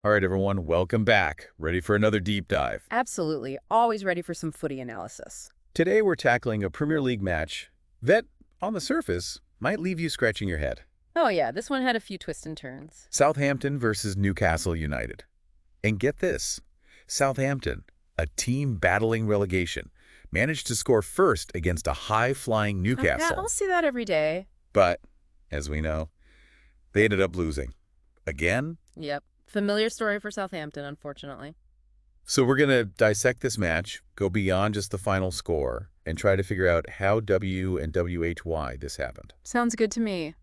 All right, everyone, welcome back. Ready for another deep dive. Absolutely. Always ready for some footy analysis. Today, we're tackling a Premier League match that, on the surface, might leave you scratching your head. Oh yeah, this one had a few twists and turns. Southampton versus Newcastle United. And get this, Southampton, a team battling relegation, managed to score first against a high-flying Yeah, Newcastle. I'll see that every day. But, as we know, they ended up losing. Again? Yep. Familiar story for Southampton, unfortunately. So we're going to dissect this match, go beyond just the final score, and try to figure out how W and WHY this happened. Sounds good to me.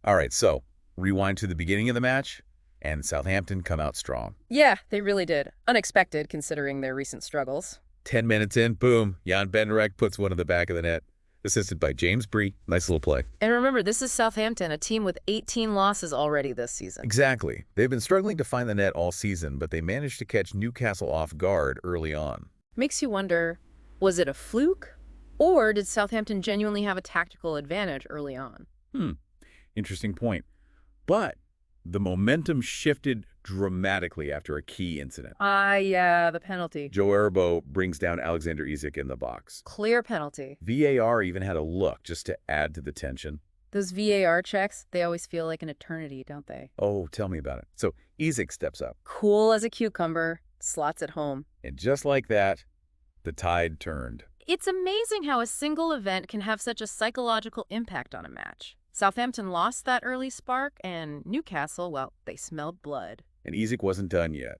All right, so rewind to the beginning of the match, and Southampton come out strong. Yeah, they really did. Unexpected, considering their recent struggles. 10 minutes in, boom, Jan Benderek puts one in the back of the net, assisted by James Bree. Nice little play. And remember, this is Southampton, a team with 18 losses already this season. Exactly. They've been struggling to find the net all season, but they managed to catch Newcastle off guard early on. Makes you wonder, was it a fluke? Or did Southampton genuinely have a tactical advantage early on? Interesting point. But the momentum shifted dramatically after a key incident. Yeah, the penalty. Joe Arabo brings down Alexander Isak in the box. Clear penalty. VAR even had a look just to add to the tension. Those VAR checks, they always feel like an eternity, don't they? Oh, tell me about it. So Isak steps up. Cool as a cucumber, slots it home. And just like that, the tide turned. It's amazing how a single event can have such a psychological impact on a match. Southampton lost that early spark, and Newcastle, well, they smelled blood. And Isak wasn't done yet.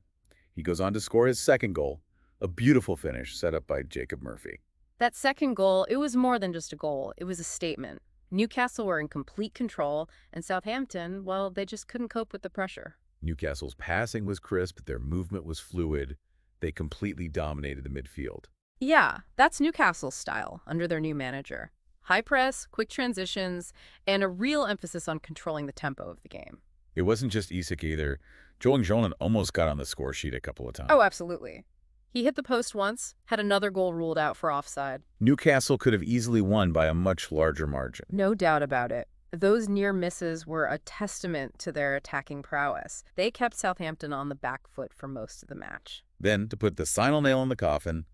He goes on to score his second goal, a beautiful finish set up by Jacob Murphy. That second goal, it was more than just a goal. It was a statement. Newcastle were in complete control, and Southampton, well, they just couldn't cope with the pressure. Newcastle's passing was crisp, their movement was fluid. They completely dominated the midfield. Yeah, that's Newcastle's style under their new manager. High press, quick transitions, and a real emphasis on controlling the tempo of the game. It wasn't just Isak either. Joel Jolan almost got on the score sheet a couple of times. Oh, absolutely. He hit the post once, had another goal ruled out for offside. Newcastle could have easily won by a much larger margin. No doubt about it. Those near misses were a testament to their attacking prowess. They kept Southampton on the back foot for most of the match. Then, to put the final nail in the coffin,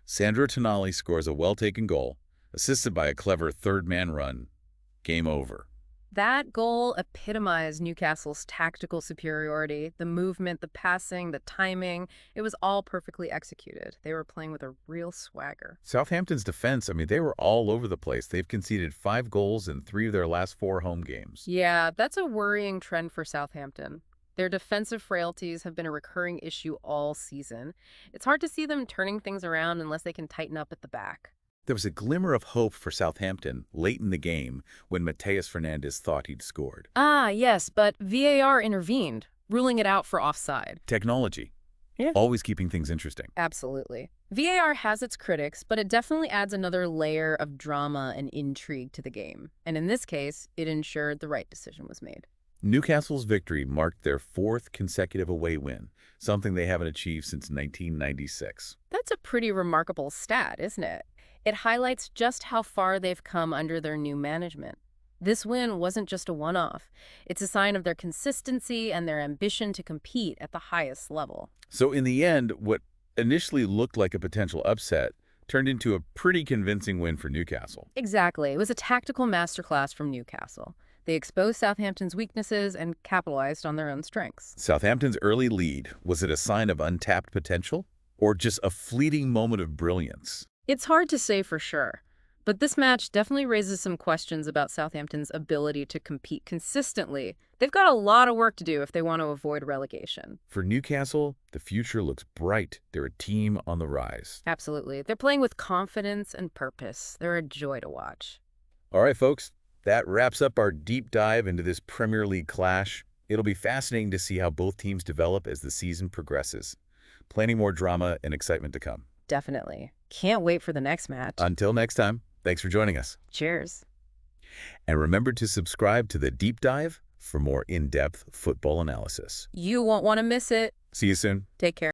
Sandro Tonali scores a well-taken goal, assisted by a clever third-man run. Game over. That goal epitomized Newcastle's tactical superiority. The movement, the passing, the timing, it was all perfectly executed. They were playing with a real swagger. Southampton's defense, they were all over the place. They've conceded 5 goals in 3 of their last 4 home games. Yeah, that's a worrying trend for Southampton. Their defensive frailties have been a recurring issue all season. It's hard to see them turning things around unless they can tighten up at the back. There was a glimmer of hope for Southampton late in the game when Mateus Fernandes thought he'd scored. Yes, but VAR intervened, ruling it out for offside. Technology. Yeah. Always keeping things interesting. Absolutely. VAR has its critics, but it definitely adds another layer of drama and intrigue to the game. And in this case, it ensured the right decision was made. Newcastle's victory marked their 4th consecutive away win, something they haven't achieved since 1996. That's a pretty remarkable stat, isn't it? It highlights just how far they've come under their new management. This win wasn't just a one-off. It's a sign of their consistency and their ambition to compete at the highest level. So in the end, what initially looked like a potential upset turned into a pretty convincing win for Newcastle. Exactly. It was a tactical masterclass from Newcastle. They exposed Southampton's weaknesses and capitalized on their own strengths. Southampton's early lead, was it a sign of untapped potential or just a fleeting moment of brilliance? It's hard to say for sure, but this match definitely raises some questions about Southampton's ability to compete consistently. They've got a lot of work to do if they want to avoid relegation. For Newcastle, the future looks bright. They're a team on the rise. Absolutely. They're playing with confidence and purpose. They're a joy to watch. All right, folks, that wraps up our deep dive into this Premier League clash. It'll be fascinating to see how both teams develop as the season progresses. Plenty more drama and excitement to come. Definitely. Can't wait for the next match. Until next time, thanks for joining us. Cheers. And remember to subscribe to The Deep Dive for more in-depth football analysis. You won't want to miss it. See you soon. Take care.